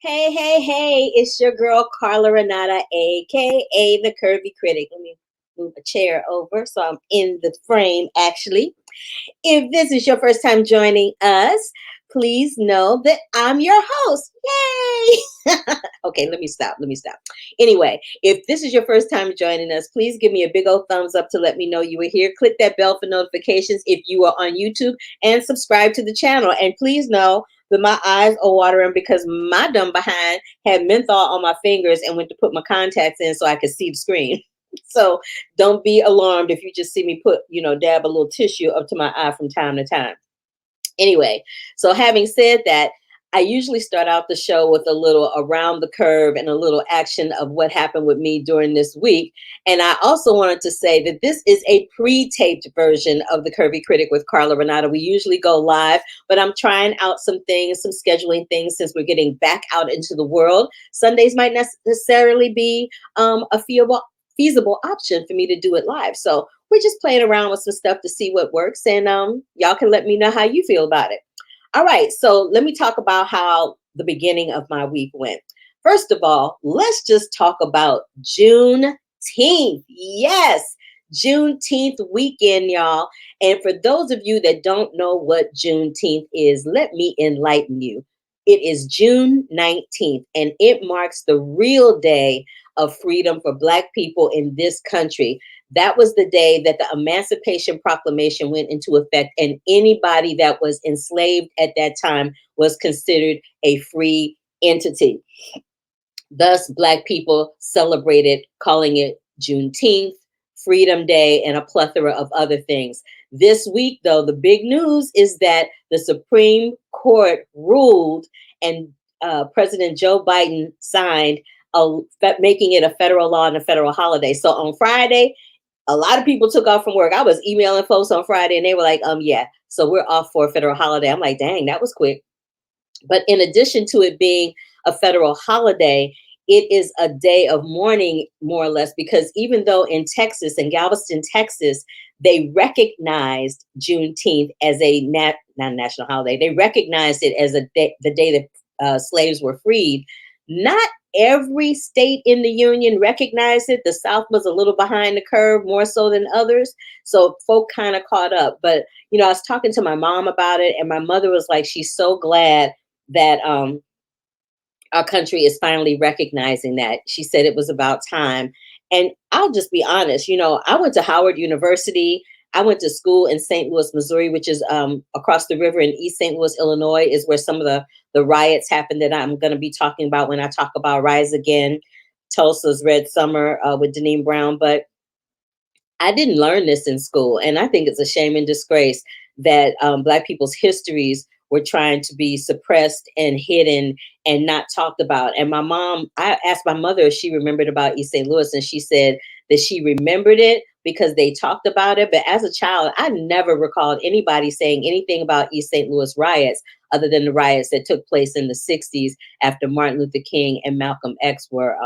Hey, hey, hey, it's your girl Carla Renata, aka the Curvy Critic. Let me move a chair over so I'm in the frame actually. If this is your first time joining us, please know that I'm your host. Yay! Okay, let me stop. Anyway, if this is your first time joining us, please give me a big old thumbs up to let me know you were here. Click that bell for notifications if you are on YouTube and subscribe to the channel. And please know that my eyes are watering because my dumb behind had menthol on my fingers and went to put my contacts in so I could see the screen. So don't be alarmed if you just see me dab a little tissue up to my eye from time to time. Anyway, so having said that, I usually start out the show with a little around the curve and a little action of what happened with me during this week. And I also wanted to say that this is a pre-taped version of the Curvy Critic with Carla Renata. We usually go live, but I'm trying out some things, some scheduling things since we're getting back out into the world. Sundays might necessarily be a feasible option for me to do it live. So we're just playing around with some stuff to see what works. And y'all can let me know how you feel about it. All right. So let me talk about how the beginning of my week went. First of all, let's just talk about Juneteenth. Yes, Juneteenth weekend, y'all. And for those of you that don't know what Juneteenth is, let me enlighten you. It is June 19th, and it marks the real day of freedom for Black people in this country. That was the day that the Emancipation Proclamation went into effect, and anybody that was enslaved at that time was considered a free entity. Thus, Black people celebrated calling it Juneteenth, Freedom Day, and a plethora of other things. This week, though, the big news is that the Supreme Court ruled and President Joe Biden signed making it a federal law and a federal holiday. So on Friday, a lot of people took off from work. I was emailing folks on Friday and they were like, yeah, so we're off for a federal holiday. I'm like, dang, that was quick. But in addition to it being a federal holiday, it is a day of mourning, more or less, because even though in Texas, in Galveston, Texas, they recognized Juneteenth as a not a national holiday, they recognized it as the day that slaves were freed. Not every state in the union recognized it. The South was a little behind the curve, more so than others. So folk kind of caught up. But, I was talking to my mom about it, and my mother was like, she's so glad that our country is finally recognizing that. She said it was about time. And I'll just be honest, I went to Howard University. I went to school in St. Louis, Missouri, which is across the river in East St. Louis, Illinois, is where some of the riots happened that I'm going to be talking about when I talk about Rise Again, Tulsa's Red Summer with Deneen Brown. But I didn't learn this in school. And I think it's a shame and disgrace that Black people's histories were trying to be suppressed and hidden and not talked about. And I asked my mother if she remembered about East St. Louis, and she said that she remembered it because they talked about it. But as a child, I never recalled anybody saying anything about East St. Louis riots other than the riots that took place in the 60s after Martin Luther King and Malcolm X were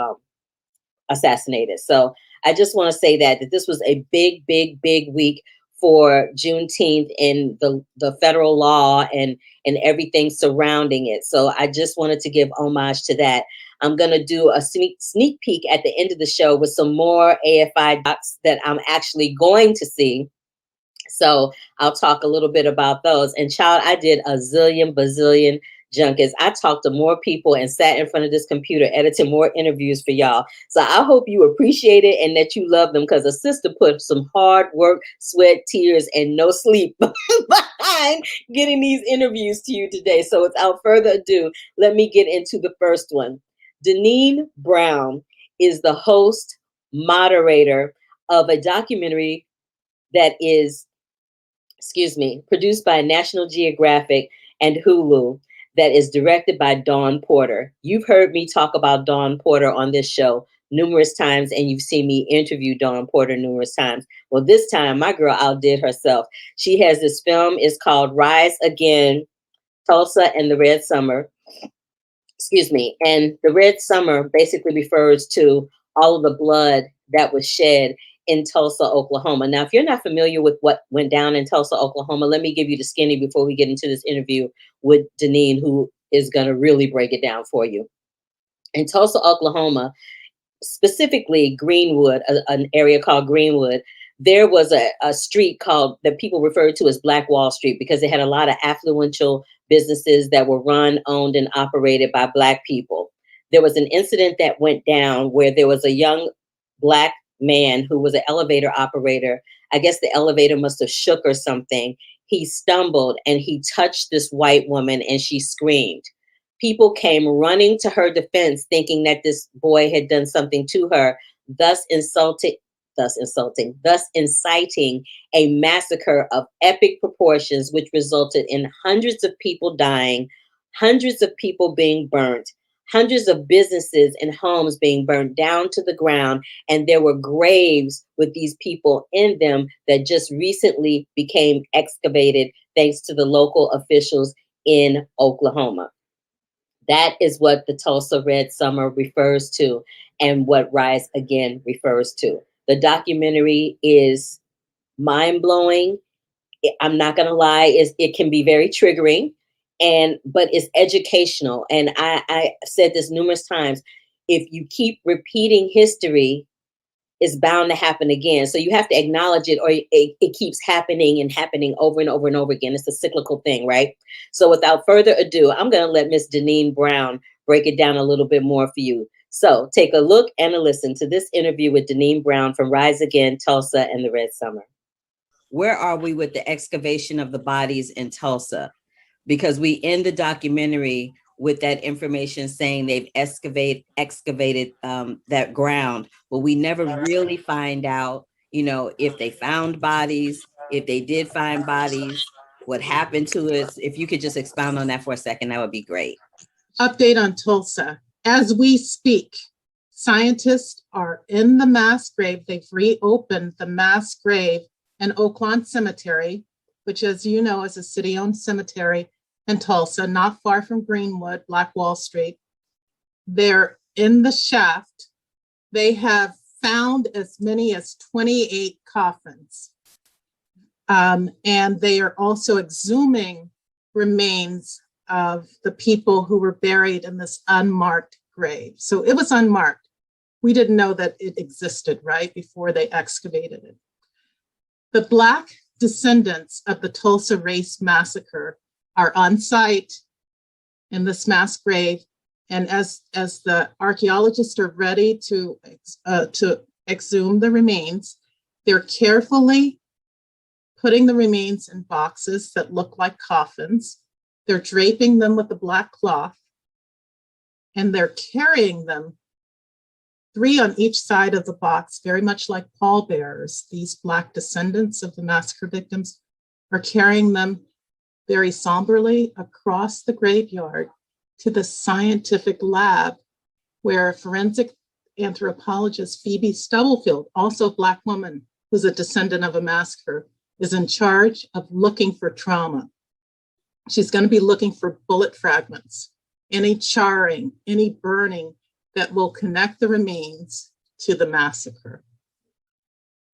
assassinated. So I just want to say that this was a big, big, big week for Juneteenth and the federal law and everything surrounding it. So I just wanted to give homage to that. I'm going to do a sneak peek at the end of the show with some more AFI docs that I'm actually going to see. So I'll talk a little bit about those. And child, I did a zillion, bazillion junkets. I talked to more people and sat in front of this computer editing more interviews for y'all. So I hope you appreciate it and that you love them, because a sister put some hard work, sweat, tears, and no sleep behind getting these interviews to you today. So without further ado, let me get into the first one. Deneen Brown is the host, moderator of a documentary that is produced by National Geographic and Hulu, that is directed by Dawn Porter. You've heard me talk about Dawn Porter on this show numerous times, and you've seen me interview Dawn Porter numerous times. Well, this time, my girl outdid herself. She has this film, it's called Rise Again, Tulsa and the Red Summer. And the Red Summer basically refers to all of the blood that was shed in Tulsa, Oklahoma. Now, if you're not familiar with what went down in Tulsa, Oklahoma, let me give you the skinny before we get into this interview with Deneen, who is going to really break it down for you. In Tulsa, Oklahoma, specifically Greenwood, an area called Greenwood, there was a street called that people referred to as Black Wall Street because it had a lot of affluential businesses that were run, owned, and operated by Black people. There was an incident that went down where there was a young Black man who was an elevator operator. I guess the elevator must have shook or something. He stumbled and he touched this white woman and she screamed. People came running to her defense, thinking that this boy had done something to her, thus inciting a massacre of epic proportions, which resulted in hundreds of people dying, hundreds of people being burnt, hundreds of businesses and homes being burnt down to the ground. And there were graves with these people in them that just recently became excavated thanks to the local officials in Oklahoma. That is what the Tulsa Red Summer refers to and what Rise Again refers to. The documentary is mind-blowing. I'm not going to lie, it can be very triggering, but it's educational. And I said this numerous times. If you keep repeating history, is bound to happen again. So you have to acknowledge it, or it keeps happening and happening over and over and over again. It's a cyclical thing, right? So without further ado, I'm going to let Miss Deneen Brown break it down a little bit more for you. So take a look and a listen to this interview with Deneen Brown from Rise Again, Tulsa, and the Red Summer. Where are we with the excavation of the bodies in Tulsa? Because we end the documentary with that information saying they've excavated that ground, but we never really find out, if they found bodies, if they did find bodies, what happened to it. If you could just expound on that for a second, that would be great. Update on Tulsa. As we speak, scientists are in the mass grave. They've reopened the mass grave in Oaklawn Cemetery, which, as you know, is a city-owned cemetery in Tulsa, not far from Greenwood, Black Wall Street. They're in the shaft. They have found as many as 28 coffins. And they are also exhuming remains of the people who were buried in this unmarked grave. So it was unmarked. We didn't know that it existed, right, before they excavated it. The Black descendants of the Tulsa Race Massacre are on site in this mass grave. And as the archaeologists are ready to exhume the remains, they're carefully putting the remains in boxes that look like coffins. They're draping them with a black cloth, and they're carrying them 3 on each side of the box, very much like pallbearers. These Black descendants of the massacre victims are carrying them very somberly across the graveyard to the scientific lab where forensic anthropologist Phoebe Stubblefield, also a Black woman who's a descendant of a massacre, is in charge of looking for trauma. She's going to be looking for bullet fragments, any charring, any burning that will connect the remains to the massacre.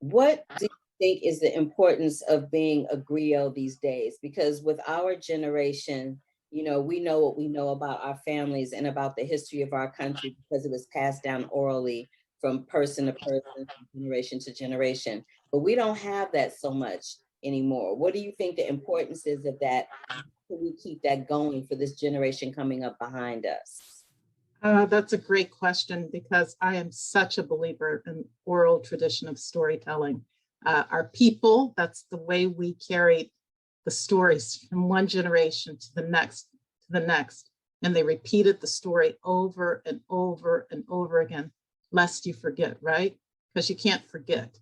What do you think is the importance of being a griot these days? Because with our generation, we know what we know about our families and about the history of our country because it was passed down orally from person to person, from generation to generation. But we don't have that so much anymore. What do you think the importance is of that? How can we keep that going for this generation coming up behind us? That's a great question because I am such a believer in oral tradition of storytelling. Our people, that's the way we carried the stories from one generation to the next, and they repeated the story over and over and over again, lest you forget, right? Because you can't forget.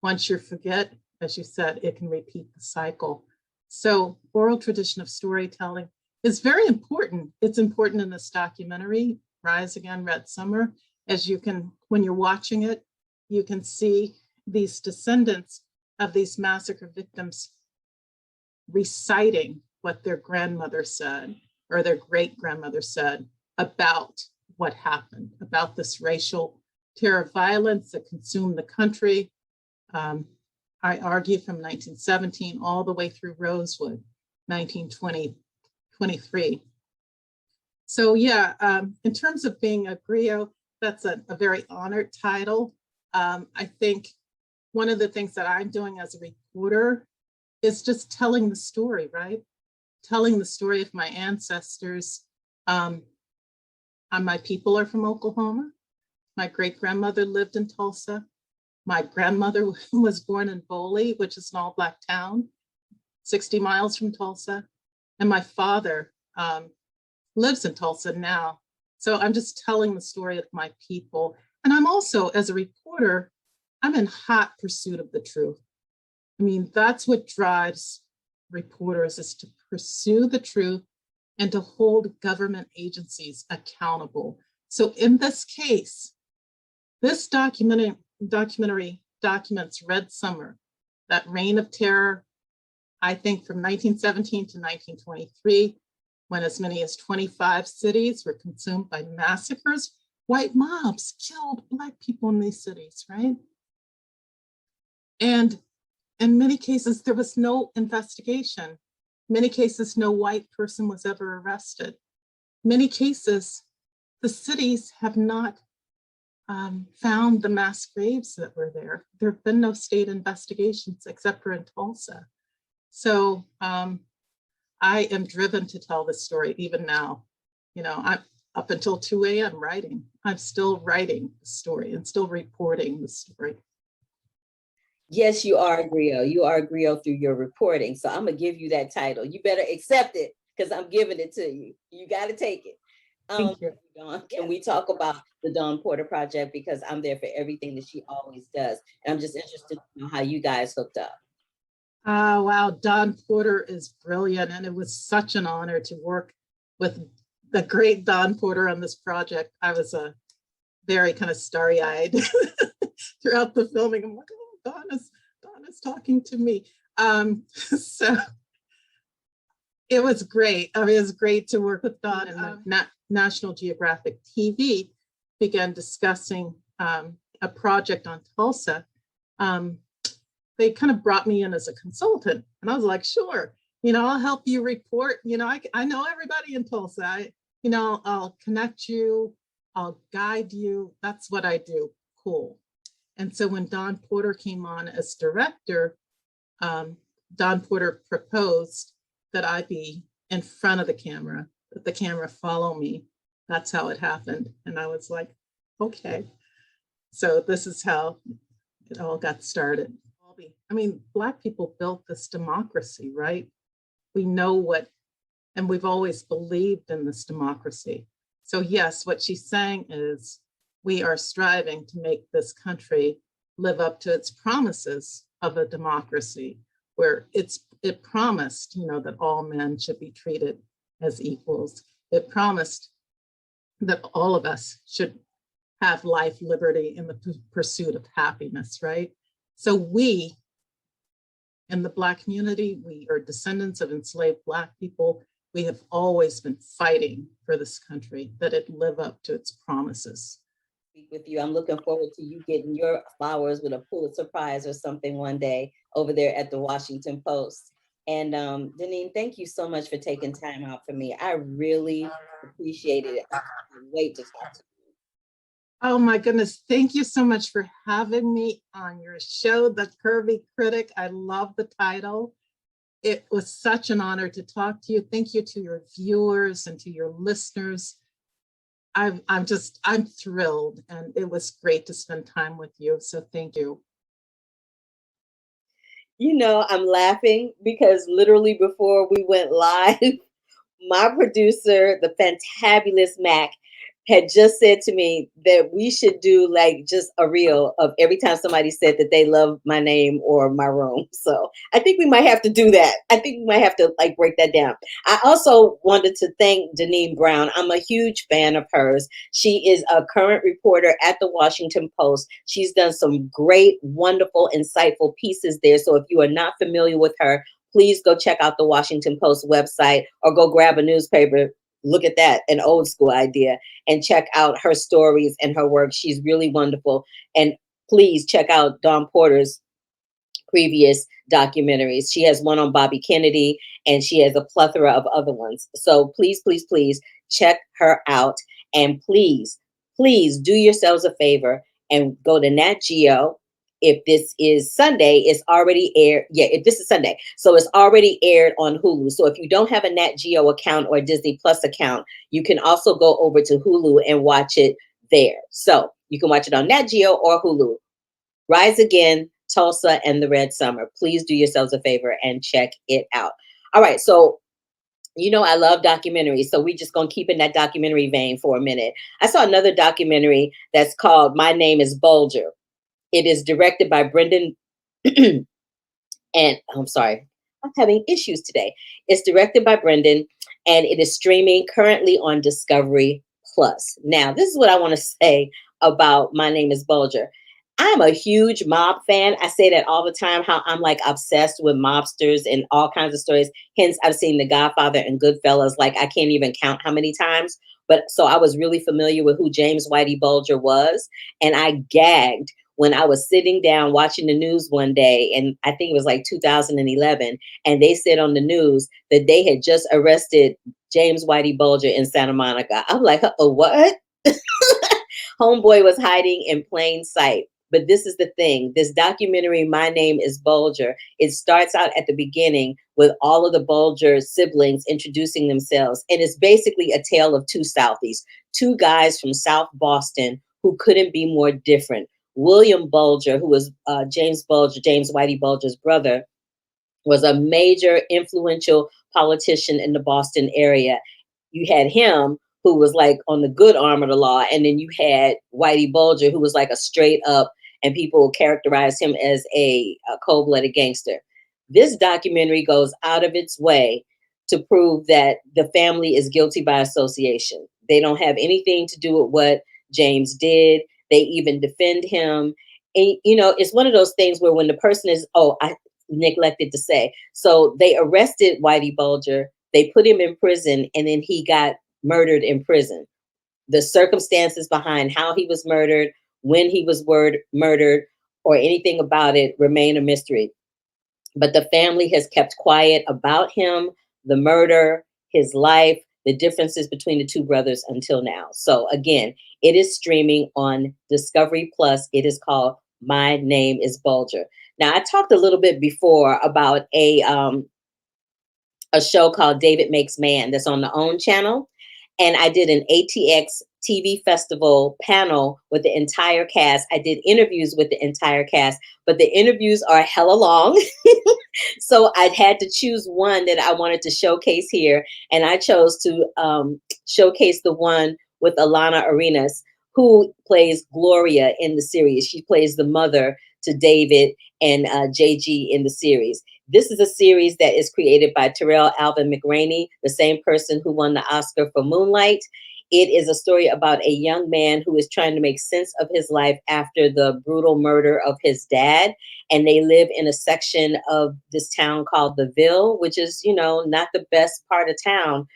Once you forget, as you said, it can repeat the cycle. So oral tradition of storytelling is very important. It's important in this documentary, Rise Again, Red Summer. As you can, when you're watching it, you can see these descendants of these massacre victims reciting what their grandmother said or their great grandmother said about what happened, about this racial terror violence that consumed the country. I argue from 1917 all the way through Rosewood, 1923. So yeah, in terms of being a griot, that's a very honored title. I think one of the things that I'm doing as a reporter is just telling the story, right? Telling the story of my ancestors. My people are from Oklahoma. My great-grandmother lived in Tulsa. My grandmother was born in Boley, which is an all-Black town, 60 miles from Tulsa. And my father lives in Tulsa now. So I'm just telling the story of my people. And I'm also, as a reporter, I'm in hot pursuit of the truth. I mean, that's what drives reporters, is to pursue the truth and to hold government agencies accountable. So in this case, this documentary documents Red Summer, that reign of terror, I think from 1917 to 1923, when as many as 25 cities were consumed by massacres. White mobs killed Black people in these cities, right? And in many cases, there was no investigation. In many cases, no white person was ever arrested. In many cases, the cities have not found the mass graves that were there. There have been no state investigations except for in Tulsa. So I am driven to tell this story even now. You know, I'm up until 2 a.m. writing. I'm still writing the story and still reporting the story. Yes, you are a griot. You are a griot through your reporting. So I'm going to give you that title. You better accept it because I'm giving it to you. You got to take it. Thank you. Dawn, can we talk about the Dawn Porter Project? Because I'm there for everything that she always does. And I'm just interested to know how you guys hooked up. Wow, Dawn Porter is brilliant. And it was such an honor to work with the great Dawn Porter on this project. I was very kind of starry-eyed throughout the filming. I'm like, oh, Dawn is talking to me. So it was great. I mean, it was great to work with Dawn. And National Geographic TV began discussing a project on Tulsa. They kind of brought me in as a consultant, and I was like, sure, you know, I'll help you report. You know, I know everybody in Tulsa. I'll connect you, I'll guide you. That's what I do. Cool. And so when Dawn Porter came on as director, Dawn Porter proposed that I be in front of the camera, that the camera follow me. That's how it happened. And I was like, okay. So this is how it all got started. I mean, Black people built this democracy, right? We know what, and we've always believed in this democracy. So yes, what she's saying is we are striving to make this country live up to its promises of a democracy, where it promised, you know, that all men should be treated as equals. It promised that all of us should have life, liberty, and the pursuit of happiness, right? So we, in the Black community, we are descendants of enslaved Black people. We have always been fighting for this country, that it live up to its promises. With you, I'm looking forward to you getting your flowers with a Pulitzer Prize or something one day over there at the Washington Post. And Deneen, thank you so much for taking time out for me. I really appreciated it. I can't wait to talk to you. Oh my goodness, thank you so much for having me on your show, The Curvy Critic. I love the title. It was such an honor to talk to you. Thank you to your viewers and to your listeners. I'm thrilled, and it was great to spend time with you. So thank you. You know, I'm laughing because literally before we went live, my producer, the fantabulous Mac, had just said to me that we should do like just a reel of every time somebody said that they love my name or my room. So I think we might have to do that. I think we might have to like break that down. I also wanted to thank Deneen Brown. I'm a huge fan of hers. She is a current reporter at the Washington Post. She's done some great, wonderful, insightful pieces there. So if you are not familiar with her, please go check out the Washington Post website or go grab a newspaper. Look at that, an old school idea, and check out her stories and her work. She's really wonderful. And please check out Dawn Porter's previous documentaries. She has one on Bobby Kennedy, and she has a plethora of other ones. So please, please, please check her out. And please, please do yourselves a favor and go to Nat Geo. If this is Sunday, it's already aired. Yeah, if this is Sunday, so it's already aired on Hulu. So if you don't have a Nat Geo account or Disney Plus account, you can also go over to Hulu and watch it there. So you can watch it on Nat Geo or Hulu. Rise Again, Tulsa, and the Red Summer. Please do yourselves a favor and check it out. All right, so I love documentaries, so we just gonna keep in that documentary vein for a minute. I saw another documentary that's called My Name is Bulger. It is directed by Brendan, and I'm sorry, I'm having issues today. It's directed by Brendan, and it is streaming currently on Discovery Plus. Now, this is what I want to say about My Name is Bulger. I'm a huge mob fan. I say that all the time, how I'm like obsessed with mobsters and all kinds of stories. Hence, I've seen The Godfather and Goodfellas, like I can't even count how many times. But so I was really familiar with who James Whitey Bulger was. And I gagged when I was sitting down watching the news one day, and I think it was like 2011, and they said on the news that they had just arrested James Whitey Bulger in Santa Monica. I'm like, oh, what? Homeboy was hiding in plain sight. But this is the thing. This documentary, My Name is Bulger, it starts out at the beginning with all of the Bulger siblings introducing themselves. And it's basically a tale of two Southies, two guys from South Boston who couldn't be more different. William Bulger, who was James Whitey Bulger's brother, was a major influential politician in the Boston area. You had him, who was like on the good arm of the law. And then you had Whitey Bulger, who was like a straight up, and people characterized him as a cold-blooded gangster. This documentary goes out of its way to prove that the family is guilty by association. They don't have anything to do with what James did. They even defend him. And, it's one of those things where when the person is, I neglected to say, so they arrested Whitey Bulger, they put him in prison, and then he got murdered in prison. The circumstances behind how he was murdered, when he was murdered, or anything about it remain a mystery. But the family has kept quiet about him, the murder, his life, the differences between the two brothers until now. So again, it is streaming on Discovery Plus. It is called My Name is Bulger. Now, I talked a little bit before about a show called David Makes Man that's on the OWN channel. And I did an ATX TV festival panel with the entire cast. I did interviews with the entire cast, but the interviews are hella long. So I had to choose one that I wanted to showcase here. And I chose to showcase the one with Alana Arenas, who plays Gloria in the series. She plays the mother to David and JG in the series. This is a series that is created by Terrell Alvin McRaney, the same person who won the Oscar for Moonlight. It is a story about a young man who is trying to make sense of his life after the brutal murder of his dad. And they live in a section of this town called the Ville, which is, not the best part of town.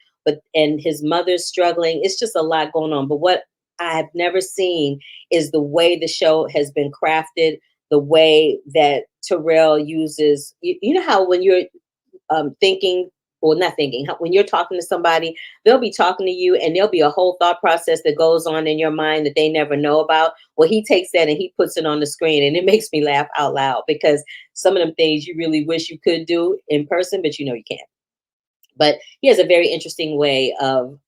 And his mother's struggling. It's just a lot going on. But what I have never seen is the way the show has been crafted, the way that Terrell uses, you know how when you're thinking, or not thinking, when you're talking to somebody, they'll be talking to you and there'll be a whole thought process that goes on in your mind that they never know about. Well, he takes that and he puts it on the screen, and it makes me laugh out loud, because some of them things you really wish you could do in person, but you can't. But he has a very interesting way of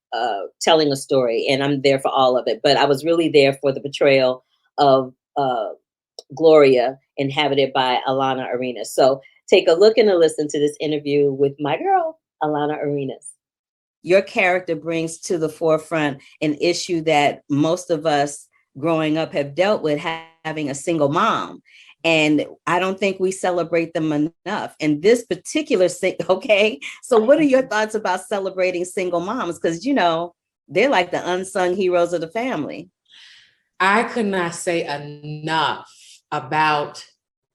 telling a story, and I'm there for all of it. But I was really there for the portrayal of Gloria, inhabited by Alana Arenas. So take a look and a listen to this interview with my girl, Alana Arenas. Your character brings to the forefront an issue that most of us growing up have dealt with, having a single mom. And I don't think we celebrate them enough. And this particular okay. So what are your thoughts about celebrating single moms? Because, they're like the unsung heroes of the family. I could not say enough about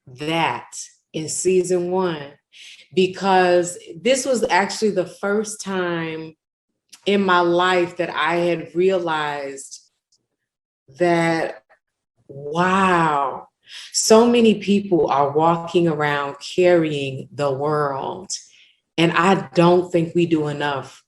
that in season 1, because this was actually the first time in my life that I had realized that, wow, so many people are walking around carrying the world. And I don't think we do enough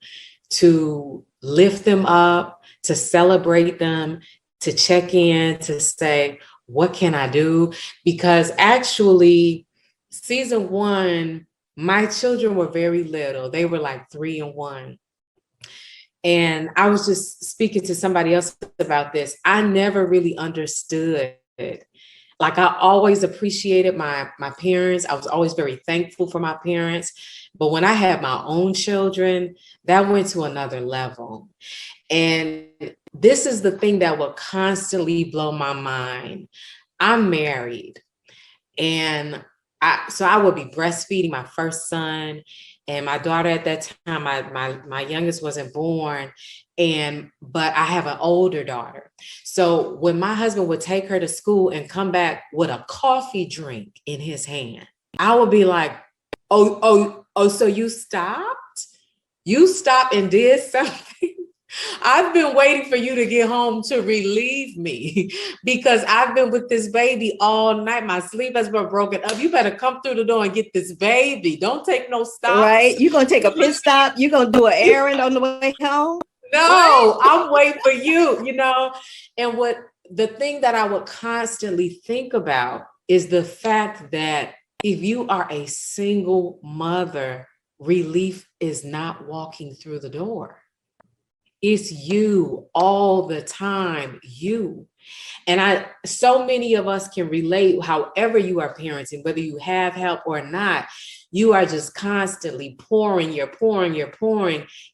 to lift them up, to celebrate them, to check in, to say, what can I do? Because actually, season 1, my children were very little. They were like 3 and 1. And I was just speaking to somebody else about this. I never really understood. Like, I always appreciated my parents. I was always very thankful for my parents. But when I had my own children, that went to another level. And this is the thing that will constantly blow my mind. I'm married, and I would be breastfeeding my first son, and my daughter at that time, my youngest wasn't born, but I have an older daughter. So when my husband would take her to school and come back with a coffee drink in his hand, I would be like, oh, so you stopped? You stopped and did something? I've been waiting for you to get home to relieve me because I've been with this baby all night. My sleep has been broken up. You better come through the door and get this baby. Don't take no stop. Right? You're going to take a pit stop. You're going to do an errand on the way home. No, I'm waiting for you, And the thing that I would constantly think about is the fact that if you are a single mother, relief is not walking through the door. It's you all the time, you. And so many of us can relate, however you are parenting, whether you have help or not, you are just constantly pouring.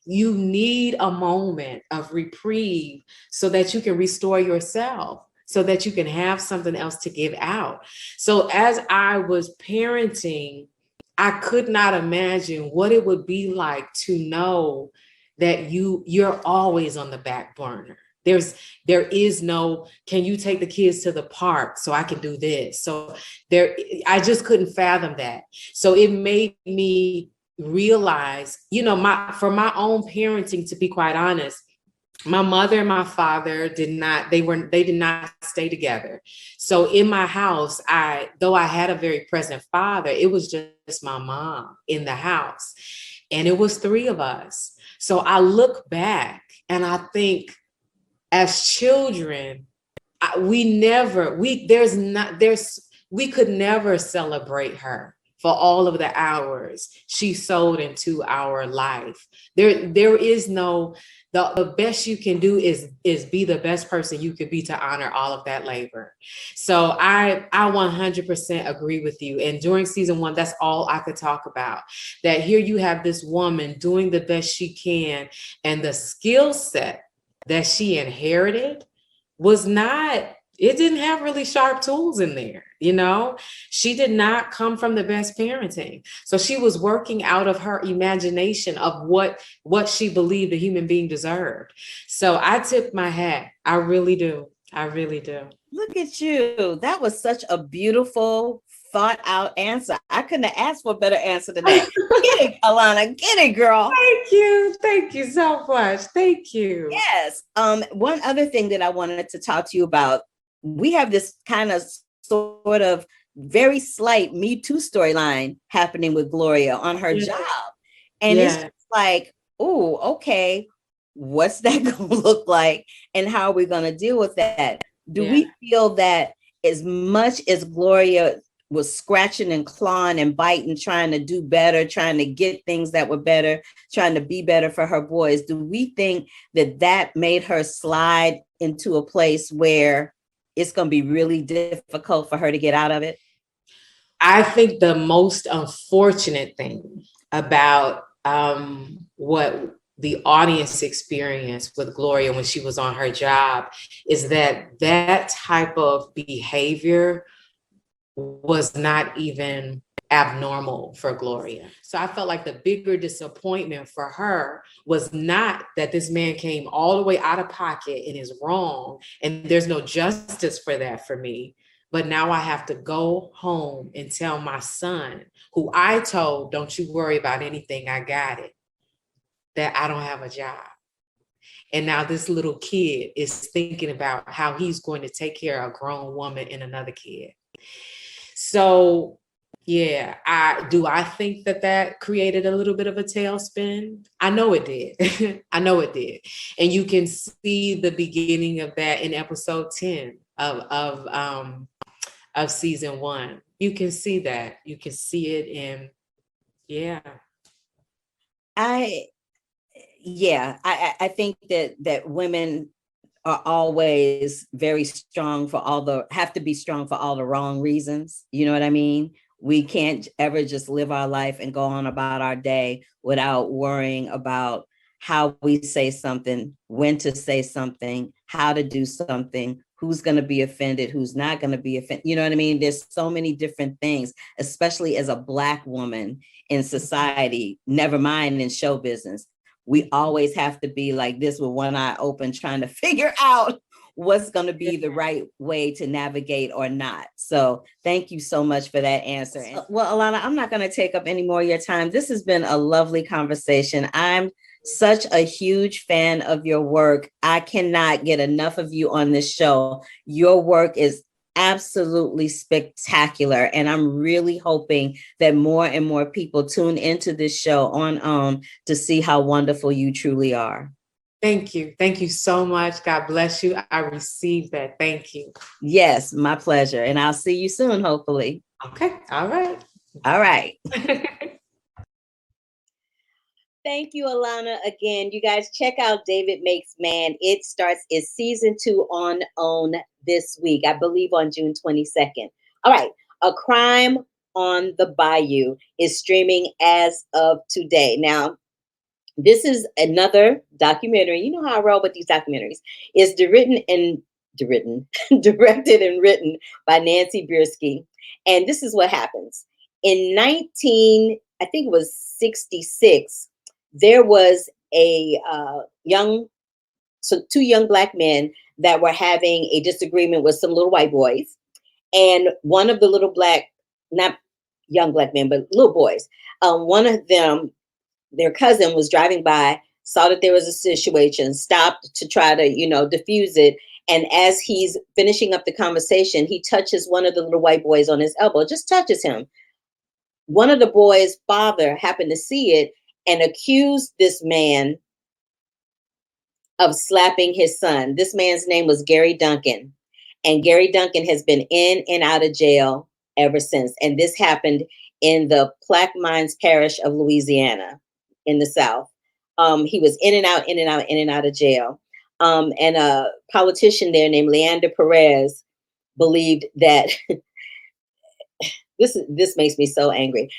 You need a moment of reprieve so that you can restore yourself, so that you can have something else to give out. So as I was parenting, I could not imagine what it would be like to know that you're always on the back burner. There is no, can you take the kids to the park so I can do this? So I just couldn't fathom that. So it made me realize, for my own parenting, to be quite honest, my mother and my father did not stay together. So in my house, though I had a very present father, it was just my mom in the house. And it was 3 of us. So I look back and I think, as children, we could never celebrate her for all of the hours she sold into our life. There is no, the best you can do is be the best person you could be to honor all of that labor. So I 100% agree with you. And during season 1, that's all I could talk about. That here you have this woman doing the best she can, and the skill set that she inherited it didn't have really sharp tools in there. She did not come from the best parenting. So she was working out of her imagination of what she believed a human being deserved. So I tip my hat. I really do. Look at you. That was such a beautiful, thought out answer. I couldn't have asked for a better answer than that. Get it, Alana. Get it, girl. Thank you so much. Thank you. Yes. One other thing that I wanted to talk to you about, we have this kind of sort of very slight Me Too storyline happening with Gloria on her job. And it's just like, oh, okay, what's that going to look like? And how are we going to deal with that? Do we feel that as much as Gloria was scratching and clawing and biting, trying to do better, trying to get things that were better, trying to be better for her boys, do we think that made her slide into a place where it's going to be really difficult for her to get out of it? I think the most unfortunate thing about what the audience experienced with Gloria when she was on her job is that type of behavior was not even abnormal for Gloria. So I felt like the bigger disappointment for her was not that this man came all the way out of pocket and is wrong, and there's no justice for that for me. But now I have to go home and tell my son, who I told, don't you worry about anything, I got it, that I don't have a job. And now this little kid is thinking about how he's going to take care of a grown woman and another kid. So, Yeah, I think that created a little bit of a tailspin. I know it did. I know it did. And you can see the beginning of that in episode 10 of season 1. You can see that. You can see it in, yeah. I think that women are always very strong have to be strong for all the wrong reasons. You know what I mean? We can't ever just live our life and go on about our day without worrying about how we say something, when to say something, how to do something, who's going to be offended, who's not going to be offended. You know what I mean? There's so many different things, especially as a Black woman in society, never mind in show business. We always have to be like this with one eye open, trying to figure out what's going to be the right way to navigate or not. So thank you so much for that answer. Well, Alana, I'm not going to take up any more of your time. This has been a lovely conversation. I'm such a huge fan of your work. I cannot get enough of you on this show. Your work is absolutely spectacular. And I'm really hoping that more and more people tune into this show on OWN to see how wonderful you truly are. Thank you. Thank you so much. God bless you. I received that. Thank you. Yes, my pleasure. And I'll see you soon, hopefully. Okay. All right. All right. Thank you, Alana. Again, you guys check out David Makes Man. It starts its season 2 on OWN this week, I believe on June 22nd. All right. A Crime on the Bayou is streaming as of today. Now, this is another documentary. You know how I roll with these documentaries. It's directed and written by Nancy Biersky. And this is what happens. In 1966, there was two young Black men that were having a disagreement with some little white boys. And one of the little not young Black men, but little boys, one of them, their cousin, was driving by, saw that there was a situation, stopped to try to, diffuse it. And as he's finishing up the conversation, he touches one of the little white boys on his elbow, just touches him. One of the boys' father happened to see it and accused this man of slapping his son. This man's name was Gary Duncan. And Gary Duncan has been in and out of jail ever since. And this happened in the Plaquemines Parish of Louisiana in the South. He was in and out of jail. And a politician there named Leander Perez believed that this makes me so angry.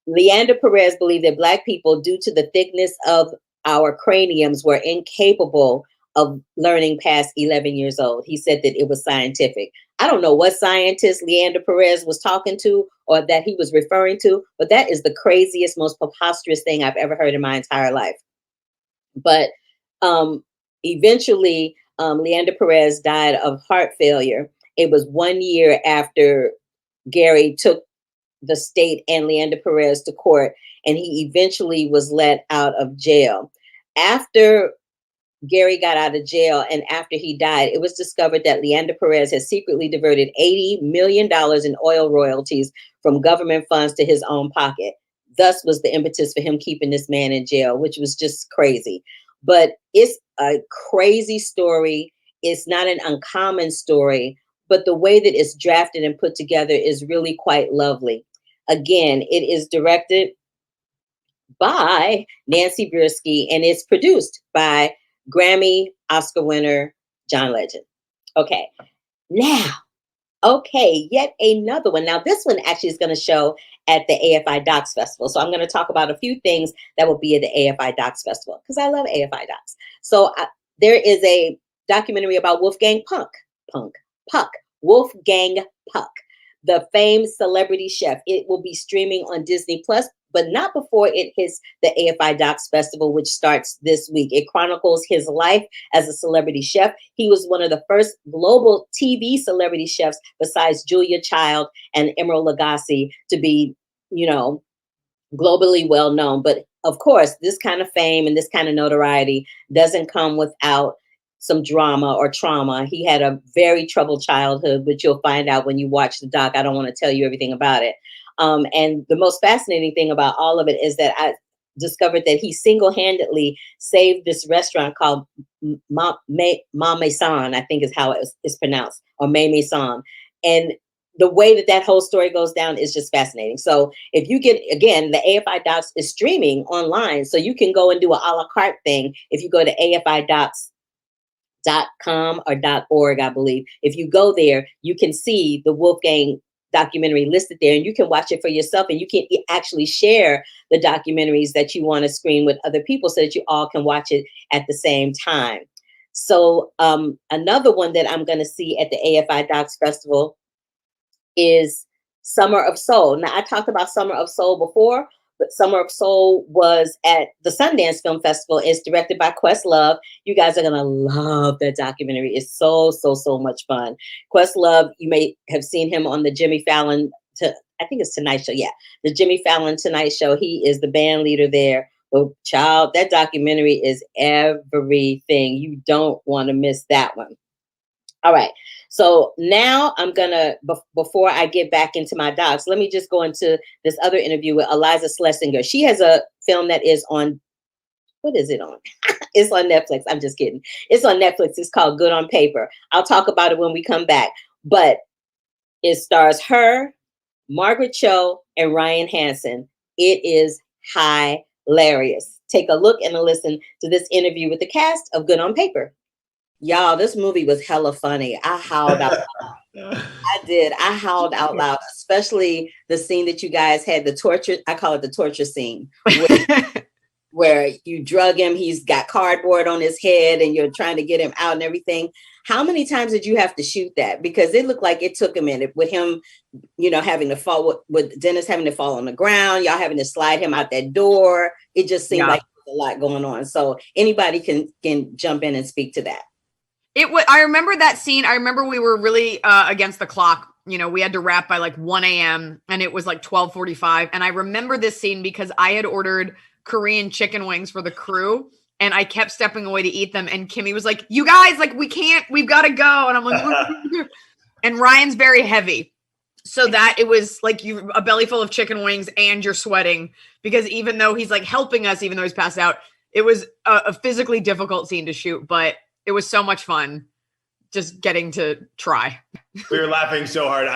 Leander Perez believed that Black people, due to the thickness of our craniums, were incapable of learning past 11 years old. He said that it was scientific. I don't know what scientist Leander Perez was talking to or that he was referring to, but that is the craziest, most preposterous thing I've ever heard in my entire life. But eventually, Leander Perez died of heart failure. It was 1 year after Gary took the state and Leander Perez to court, and he eventually was let out of jail. After Gary got out of jail and after he died, it was discovered that Leander Perez had secretly diverted $80 million in oil royalties from government funds to his own pocket. Thus was the impetus for him keeping this man in jail, which was just crazy. But it's a crazy story. It's not an uncommon story, but the way that it's drafted and put together is really quite lovely. Again, it is directed by Nancy Biersky and it's produced by Grammy Oscar winner John Legend. Okay, now, yet another one. Now, this one actually is going to show at the AFI Docs Festival. So I'm going to talk about a few things that will be at the AFI Docs Festival because I love AFI Docs. So there is a documentary about Wolfgang Puck, the famed celebrity chef. It will be streaming on Disney Plus, but not before it hits the AFI Docs Festival, which starts this week. It chronicles his life as a celebrity chef. He was one of the first global TV celebrity chefs besides Julia Child and Emeril Lagasse to be, globally well known. But of course, this kind of fame and this kind of notoriety doesn't come without some drama or trauma. He had a very troubled childhood, which you'll find out when you watch the doc. I don't want to tell you everything about it. And the most fascinating thing about all of it is that I discovered that he single-handedly saved this restaurant called Ma Maison, I think is how it's pronounced, or May Maison. And the way that whole story goes down is just fascinating. So if you get, again, the AFI Docs is streaming online, so you can go and do an a la carte thing. If you go to afidocs.com or .org, I believe. If you go there, you can see the Wolfgang documentary listed there, and you can watch it for yourself, and you can actually share the documentaries that you want to screen with other people so that you all can watch it at the same time. So another one that I'm going to see at the AFI Docs Festival is Summer of Soul. Now, I talked about Summer of Soul before, but Summer of Soul was at the Sundance Film Festival. It's directed by Questlove. You guys are going to love that documentary. It's so much fun. Questlove, you may have seen him on the Jimmy Fallon, I think it's Tonight Show. Yeah, the Jimmy Fallon Tonight Show. He is the band leader there. But child, that documentary is everything. You don't want to miss that one. All right. So now I'm going to, before I get back into my docs, let me just go into this other interview with Eliza Schlesinger. She has a film that is on, what is it on? It's on Netflix. I'm just kidding. It's on Netflix. It's called Good on Paper. I'll talk about it when we come back. But it stars her, Margaret Cho, and Ryan Hansen. It is hilarious. Take a look and a listen to this interview with the cast of Good on Paper. Y'all, this movie was hella funny. I howled out loud. I did. I howled out loud, especially the scene that you guys had, the torture. I call it the torture scene, where you drug him. He's got cardboard on his head and you're trying to get him out and everything. How many times did you have to shoot that? Because it looked like it took a minute with him, having to fall, with Dennis having to fall on the ground, y'all having to slide him out that door. It just seemed like there was a lot going on. So anybody can jump in and speak to that. I remember that scene. I remember we were really against the clock. We had to wrap by like 1 a.m. and it was like 12:45. And I remember this scene because I had ordered Korean chicken wings for the crew and I kept stepping away to eat them. And Kimmy was like, "You guys, like, we've got to go." And I'm like, and Ryan's very heavy. So that it was like a belly full of chicken wings and you're sweating because even though he's like helping us, even though he's passed out, it was a physically difficult scene to shoot, but it was so much fun just getting to try. We were laughing so hard.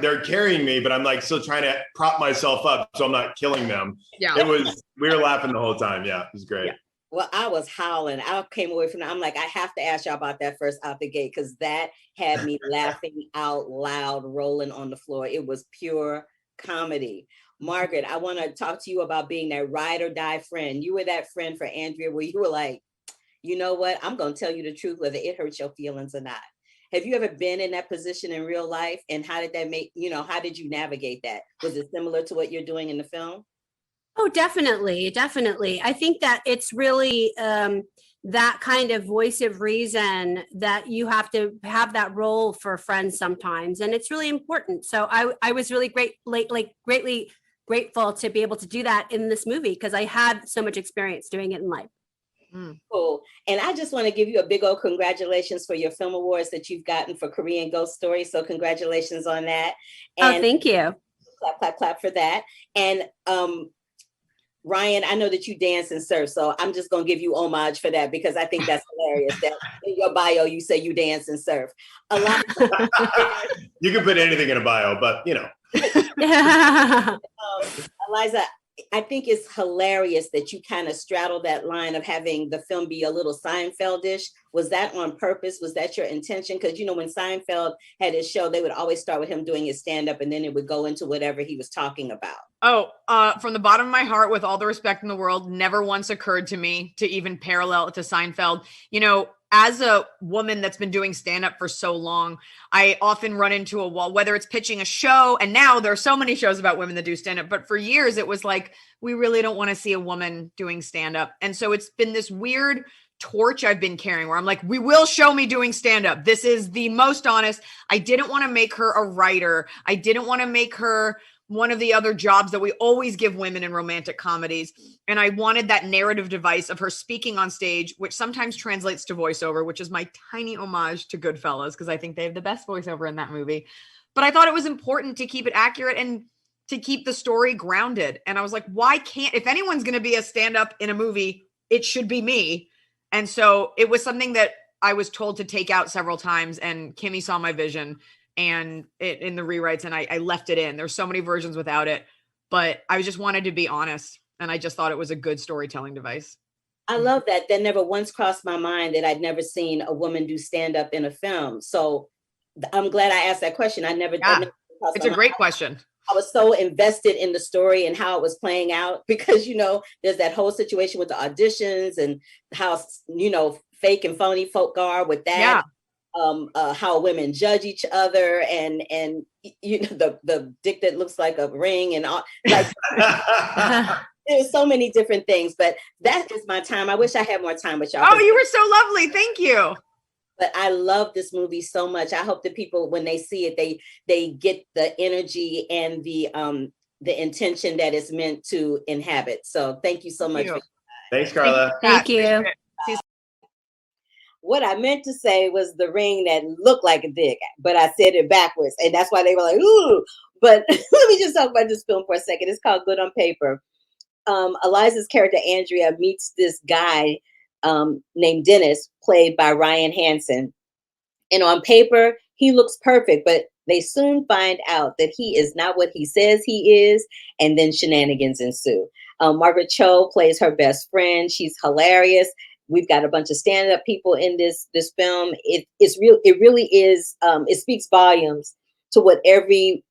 They're carrying me, but I'm like still trying to prop myself up so I'm not killing them. Yeah. We were laughing the whole time. Yeah, it was great. Yeah. Well, I was howling. I came away from that. I'm like, I have to ask y'all about that first out the gate because that had me laughing out loud, rolling on the floor. It was pure comedy. Margaret, I want to talk to you about being that ride or die friend. You were that friend for Andrea where you were like, you know what? I'm going to tell you the truth, whether it hurts your feelings or not. Have you ever been in that position in real life? And how did that how did you navigate that? Was it similar to what you're doing in the film? Oh, definitely. Definitely. I think that it's really that kind of voice of reason that you have to have that role for friends sometimes. And it's really important. So I was really greatly grateful to be able to do that in this movie because I had so much experience doing it in life. Cool. And I just want to give you a big old congratulations for your film awards that you've gotten for Korean Ghost Stories. So congratulations on that. And thank you. Clap, clap, clap for that. And Ryan, I know that you dance and surf, so I'm just going to give you homage for that because I think that's hilarious that in your bio, you say you dance and surf. You can put anything in a bio, but Eliza, I think it's hilarious that you kind of straddle that line of having the film be a little Seinfeld-ish. Was that on purpose? Was that your intention? Because, when Seinfeld had his show, they would always start with him doing his stand-up and then it would go into whatever he was talking about. Oh, from the bottom of my heart, with all the respect in the world, never once occurred to me to even parallel it to Seinfeld. As a woman that's been doing stand-up for so long, I often run into a wall, whether it's pitching a show, and now there are so many shows about women that do stand-up, but for years it was like, we really don't want to see a woman doing stand-up. And so it's been this weird torch I've been carrying where I'm like, we will show me doing stand-up. This is the most honest. I didn't want to make her a writer. I didn't want to make her one of the other jobs that we always give women in romantic comedies. And I wanted that narrative device of her speaking on stage, which sometimes translates to voiceover, which is my tiny homage to Goodfellas, because I think they have the best voiceover in that movie. But I thought it was important to keep it accurate. And to keep the story grounded. And I was like, why can't, if anyone's going to be a stand-up in a movie, it should be me. And so it was something that I was told to take out several times, and Kimmy saw my vision and it in the rewrites, and I left it in. There's so many versions without it, but I just wanted to be honest. And I just thought it was a good storytelling device. I love that. That never once crossed my mind that I'd never seen a woman do stand-up in a film. So I'm glad I asked that question. I never it's a great question. I was so invested in the story and how it was playing out, because, you know, there's that whole situation with the auditions and how, you know, fake and phony folk are with that. How women judge each other, and you know, the dick that looks like a ring and all, like there's so many different things, but that is my time. I wish I had more time with y'all. Oh, you were so lovely. Thank you. But I love this movie so much. I hope that people, when they see it, they get the energy and the intention that it's meant to inhabit. So thank you so much. Thanks, Carla. Thank you. What I meant to say was the ring that looked like a dick, but I said it backwards. And that's why they were like, ooh. But let me just talk about this film for a second. It's called Good on Paper. Eliza's character, Andrea, meets this guy named Dennis, played by Ryan Hansen. And on paper, he looks perfect, but they soon find out that he is not what he says he is, and then shenanigans ensue. Margaret Cho plays her best friend. She's hilarious. We've got a bunch of stand-up people in this film. It's real. It really is. It speaks volumes to what every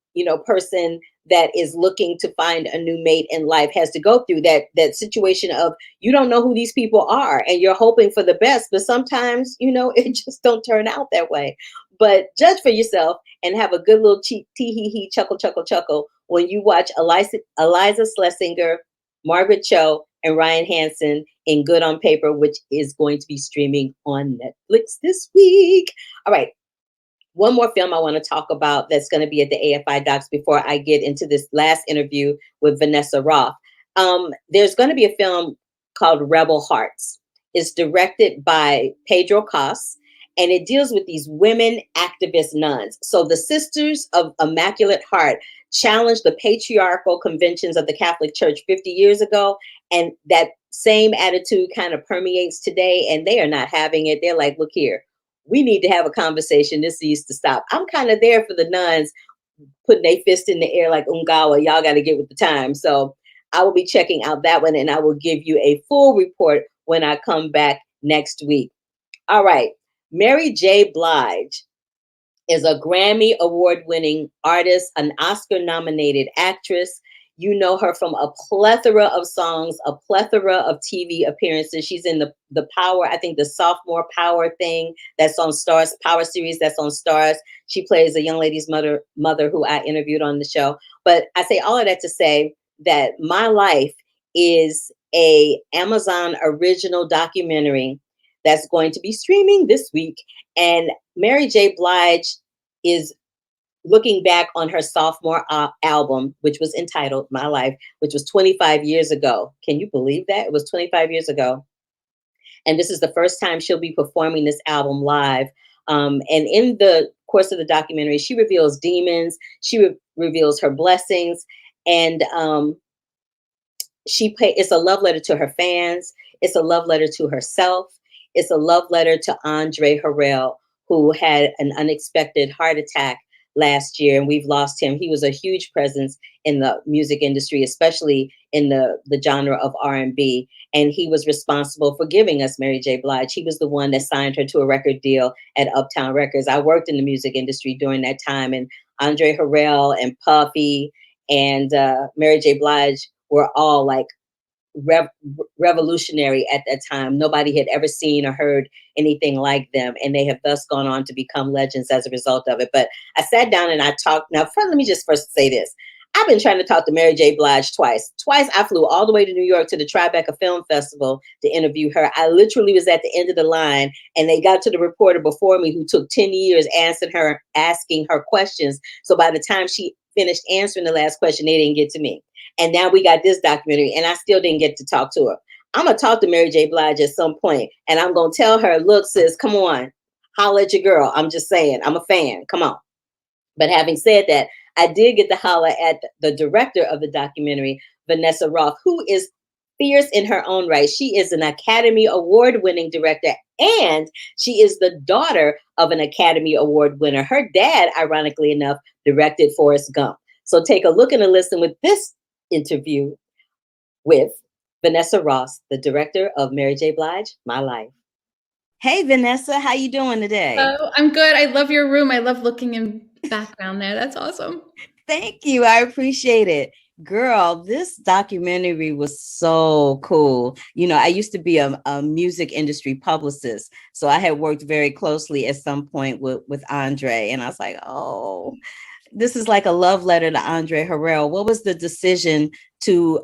person that is looking to find a new mate in life has to go through. That situation of, you don't know who these people are and you're hoping for the best, but sometimes it just don't turn out that way. But judge for yourself and have a good little tee-hee-hee, chuckle when you watch Eliza Schlesinger, Margaret Cho, and Ryan Hansen in Good on Paper, which is going to be streaming on Netflix this week. All right. One more film I want to talk about that's going to be at the AFI Docs before I get into this last interview with Vanessa Roth. There's going to be a film called Rebel Hearts. It's directed by Pedro Cos, and it deals with these women activist nuns. So the Sisters of Immaculate Heart challenged the patriarchal conventions of the Catholic Church 50 years ago, and that same attitude kind of permeates today, and they are not having it. They're like, look here. We need to have a conversation. This needs to stop. I'm kind of there for the nuns putting their fist in the air like Ungawa. Y'all got to get with the time. So I will be checking out that one, and I will give you a full report when I come back next week. All right. Mary J. Blige is a Grammy award-winning artist, an Oscar-nominated actress. You know her from a plethora of songs, a plethora of TV appearances. She's in the Power, I think the sophomore Power thing that's on Stars, Power series that's on Stars. She plays a young lady's mother who I interviewed on the show. But I say all of that to say that My Life is a Amazon original documentary that's going to be streaming this week. And Mary J. Blige is looking back on her sophomore album, which was entitled My Life, which was 25 years ago. Can you believe that? It was 25 years ago. And this is the first time she'll be performing this album live. And in the course of the documentary, she reveals demons. She reveals her blessings. And it's a love letter to her fans. It's a love letter to herself. It's a love letter to Andre Harrell, who had an unexpected heart attack last year, and we've lost him. He was a huge presence in the music industry, especially in the genre of R&B. And he was responsible for giving us Mary J. Blige. He was the one that signed her to a record deal at Uptown Records. I worked in the music industry during that time, and Andre Harrell and Puffy and Mary J. Blige were all like revolutionary at that time. Nobody had ever seen or heard anything like them, and they have thus gone on to become legends as a result of it. But I sat down and I talked. Now, let me just first say this. I've been trying to talk to Mary J. Blige twice. I flew all the way to New York to the Tribeca Film Festival to interview her. I literally was at the end of the line, and they got to the reporter before me who took 10 years asking her questions. So by the time she finished answering the last question, they didn't get to me. And now we got this documentary, and I still didn't get to talk to her. I'm going to talk to Mary J. Blige at some point, and I'm going to tell her, look, sis, come on, holla at your girl. I'm just saying, I'm a fan. Come on. But having said that, I did get to holler at the director of the documentary, Vanessa Roth, who is fierce in her own right. She is an Academy Award winning director, and she is the daughter of an Academy Award winner. Her dad, ironically enough, directed Forrest Gump. So take a look and a listen with this interview with Vanessa Roth, the director of Mary J. Blige, My Life. Hey, Vanessa, how you doing today? Oh, I'm good. I love your room. I love looking in background there. That's awesome. Thank you. I appreciate it. Girl, this documentary was so cool. You know, I used to be a music industry publicist. So I had worked very closely at some point with Andre. And I was like, oh, this is like a love letter to Andre Harrell. What was the decision to,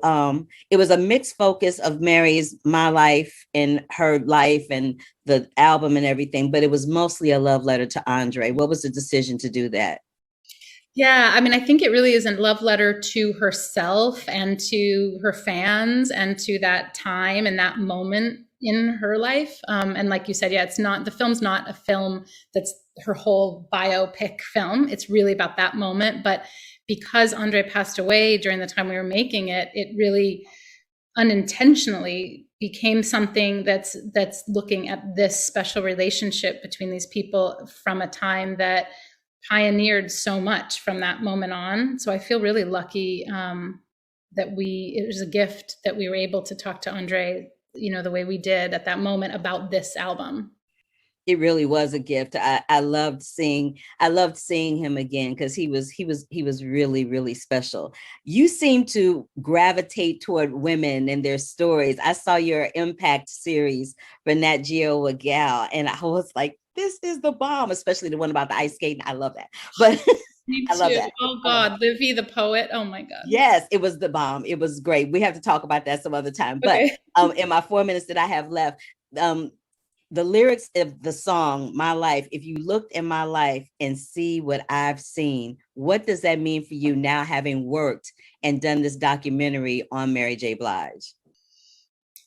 it was a mixed focus of Mary's My Life and her life and the album and everything, but it was mostly a love letter to Andre. What was the decision to do that? Yeah, I mean, I think it really is a love letter to herself and to her fans and to that time and that moment in her life. And like you said, yeah, it's not, the film's not a film that's her whole biopic film. It's really about that moment. But because Andre passed away during the time we were making it, it really unintentionally became something that's looking at this special relationship between these people from a time that pioneered so much from that moment on. So I feel really lucky that it was a gift that we were able to talk to Andre, you know, the way we did at that moment about this album. It really was a gift. I loved seeing him again because he was really, really special. You seem to gravitate toward women and their stories. I saw your Impact series for Nat Geo with Gal, and I was like, this is the bomb, especially the one about the ice skating. I love that. But I love that. Oh God, Livy the poet. Oh my God. Yes, it was the bomb. It was great. We have to talk about that some other time. Okay. But in my 4 minutes that I have left, the lyrics of the song, My Life, if you looked in my life and see what I've seen, what does that mean for you now having worked and done this documentary on Mary J. Blige?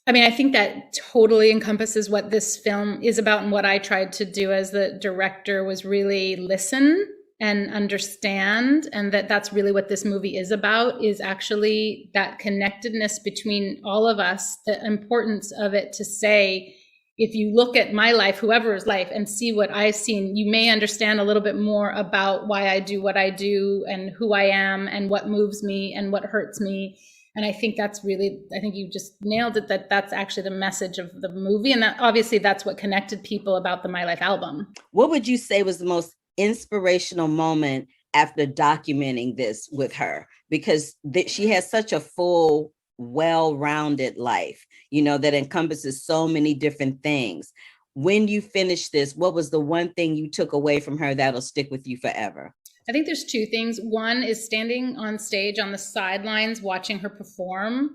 I mean, I think that totally encompasses what this film is about, and what I tried to do as the director was really listen and understand, and that's really what this movie is about, is actually that connectedness between all of us, the importance of it to say, if you look at my life, whoever's life, and see what I've seen, you may understand a little bit more about why I do what I do and who I am and what moves me and what hurts me. And I think that's really, I think you just nailed it, that's actually the message of the movie. And that obviously that's what connected people about the My Life album. What would you say was the most inspirational moment after documenting this with her? Because she has such a full, well-rounded life, you know, that encompasses so many different things. When you finish this, what was the one thing you took away from her that'll stick with you forever? I think there's two things. One is standing on stage on the sidelines, watching her perform.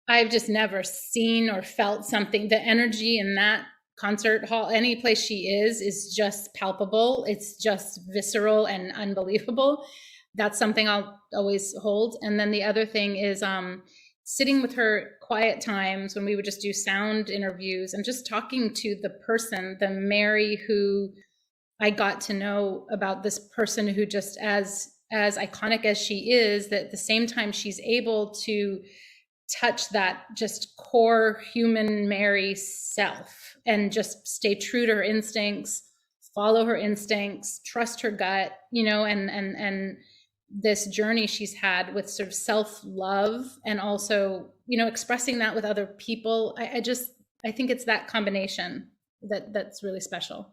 I've just never seen or felt something. The energy in that concert hall, any place she is just palpable. It's just visceral and unbelievable. That's something I'll always hold. And then the other thing is sitting with her quiet times when we would just do sound interviews and just talking to the person, the Mary who I got to know about, this person who just as iconic as she is, that at the same time she's able to touch that just core human Mary self and just stay true to her instincts, follow her instincts, trust her gut, you know, and this journey she's had with sort of self-love and also, you know, expressing that with other people. I think it's that combination that's really special.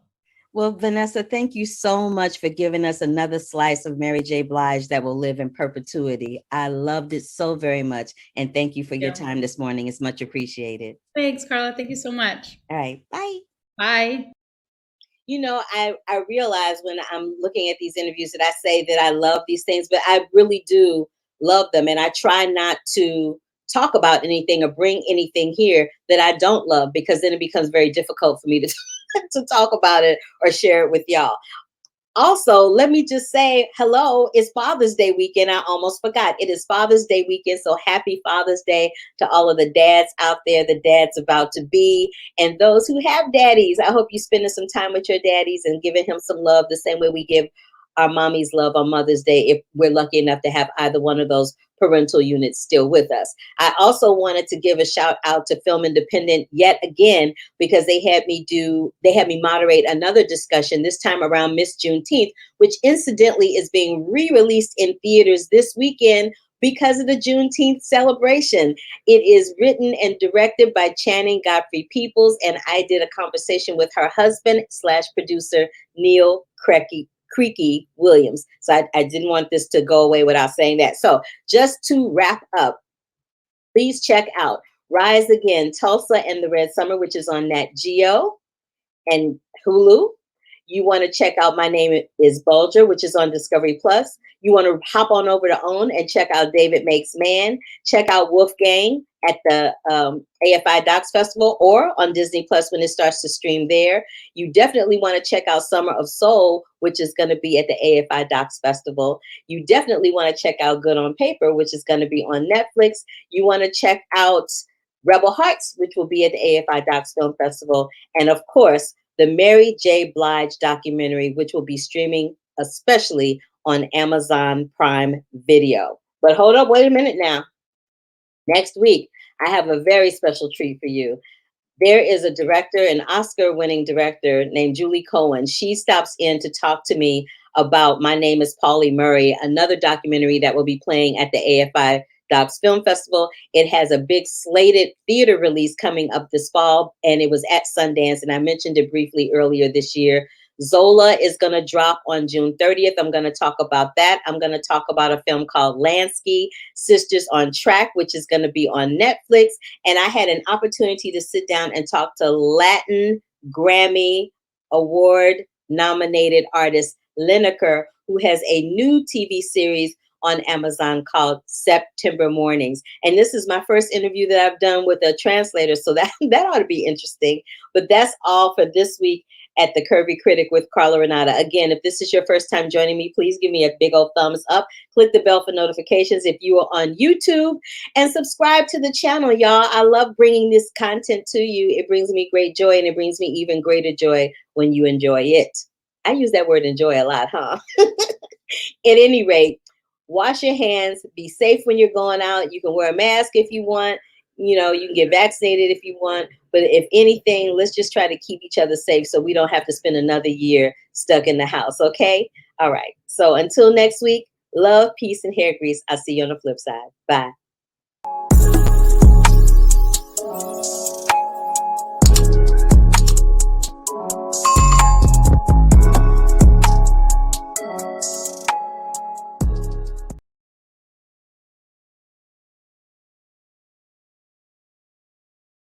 Well, Vanessa, thank you so much for giving us another slice of Mary J. Blige that will live in perpetuity. I loved it so very much. And thank you for your time this morning. It's much appreciated. Thanks, Carla. Thank you so much. All right. Bye. Bye. You know, I realize when I'm looking at these interviews that I say that I love these things, but I really do love them. And I try not to talk about anything or bring anything here that I don't love, because then it becomes very difficult for me to talk about it or share it with y'all. Also, let me just say hello. It's Father's Day weekend. I almost forgot. It is Father's Day weekend. So happy Father's Day to all of the dads out there, the dads about to be, and those who have daddies. I hope you're spending some time with your daddies and giving him some love the same way we give our mommy's love on Mother's Day if we're lucky enough to have either one of those parental units still with us. I also wanted to give a shout out to Film Independent yet again, because they had me moderate another discussion, this time around Miss Juneteenth, which incidentally is being re-released in theaters this weekend because of the Juneteenth celebration. It is written and directed by Channing Godfrey Peoples, and I did a conversation with her husband / producer, Neil Creaky Williams. So I didn't want this to go away without saying that. So just to wrap up, please check out Rise Again, Tulsa and the Red Summer, which is on Nat Geo and Hulu. You want to check out My Name is Bulger, which is on Discovery Plus. You want to hop on over to OWN and check out David Makes Man. Check out Wolfgang at the AFI Docs Festival or on Disney Plus when it starts to stream there. You definitely want to check out Summer of Soul, which is going to be at the AFI Docs Festival. You definitely want to check out Good on Paper, which is going to be on Netflix. You want to check out Rebel Hearts, which will be at the AFI Docs Film Festival. And of course, the Mary J. Blige documentary, which will be streaming especially on Amazon Prime Video. But hold up, wait a minute now. Next week, I have a very special treat for you. There is a director, an Oscar-winning director named Julie Cohen. She stops in to talk to me about My Name is Pauli Murray, another documentary that will be playing at the AFI Docs Film Festival. It has a big slated theater release coming up this fall, and it was at Sundance, and I mentioned it briefly earlier this year. Zola is going to drop on June 30th. I'm going to talk about that. I'm going to talk about a film called Lansky, Sisters on Track, which is going to be on Netflix. And I had an opportunity to sit down and talk to Latin Grammy Award nominated artist Lineker, who has a new TV series on Amazon called September Mornings. And this is my first interview that I've done with a translator, so that ought to be interesting. But that's all for this week at The Curvy Critic with Carla Renata. Again, if this is your first time joining me, please give me a big old thumbs up. Click the bell for notifications if you are on YouTube, and subscribe to the channel, y'all. I love bringing this content to you. It brings me great joy, and it brings me even greater joy when you enjoy it. I use that word enjoy a lot, huh? At any rate, wash your hands, be safe when you're going out. You can wear a mask if you want. You know, you can get vaccinated if you want. But if anything, let's just try to keep each other safe so we don't have to spend another year stuck in the house, okay? All right. So until next week, love, peace, and hair grease. I'll see you on the flip side. Bye.